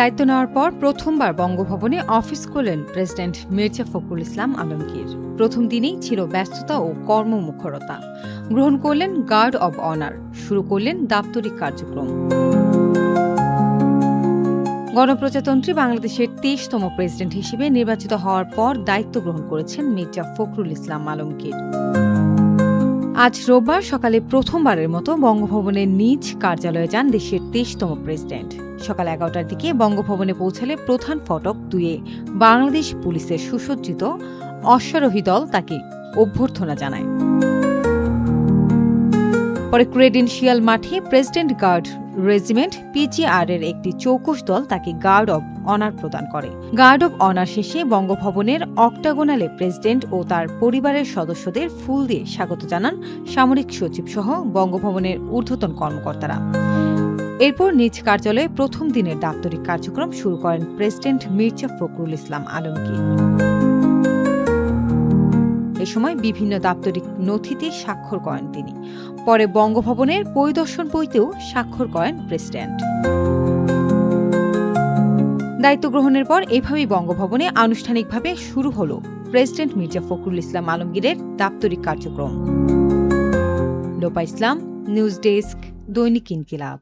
দায়িত্ব নেওয়ার পর প্রথমবার বঙ্গভবনে অফিস করলেন প্রেসিডেন্ট মির্জা ফখরুল ইসলাম আলমগীর। প্রথম দিনেই ছিল ব্যস্ততা ও কর্মমুখরতা। গ্রহণ করলেন গার্ড অব অনার, শুরু করলেন দাপ্তরিক কার্যক্রম। গণপ্রজাতন্ত্রী বাংলাদেশের ২৩তম প্রেসিডেন্ট হিসেবে নির্বাচিত হওয়ার পর দায়িত্ব গ্রহণ করেছেন মির্জা ফখরুল ইসলাম আলমগীর। আজ রোববার সকালে প্রথমবারের মতো বঙ্গভবনের নিজ কার্যালয়ে যান দেশের ২৩তম প্রেসিডেন্ট। সকাল ১১টার দিকে বঙ্গভবনে পৌঁছালে প্রধান ফটক ২-এ বাংলাদেশ পুলিশের সুসজ্জিত অশ্বারোহী দল তাকে অভ্যর্থনা জানায়। পরে ক্রেডেনশিয়াল মাঠে প্রেসিডেন্ট গার্ড রেজিমেন্ট PGR এর একটি চৌকস দল তাকে গার্ড অব অনার প্রদান করে। গার্ড অব অনার শেষে বঙ্গভবনের অক্টাগোনালে প্রেসিডেন্ট ও তার পরিবারের সদস্যদের ফুল দিয়ে স্বাগত জানান সামরিক সচিব সহ বঙ্গভবনের ঊর্ধ্বতন কর্মকর্তারা। এরপর নিজ কার্যালয়ে প্রথম দিনের দাপ্তরিক কার্যক্রম শুরু করেন প্রেসিডেন্ট মির্জা ফখরুল ইসলাম আলমগীর। এ সময় বিভিন্ন দাপ্তরিক নথিতে স্বাক্ষর করেন তিনি। পরে বঙ্গভবনের পরিদর্শন বইতেও স্বাক্ষর করেন প্রেসিডেন্ট। দায়িত্ব গ্রহণের পর এভাবেই বঙ্গভবনে আনুষ্ঠানিকভাবে শুরু হল প্রেসিডেন্ট মির্জা ফখরুল ইসলাম আলমগীরের দাপ্তরিক কার্যক্রম। লোপা ইসলাম, নিউজ ডেস্ক, দৈনিক ইনকিলাব।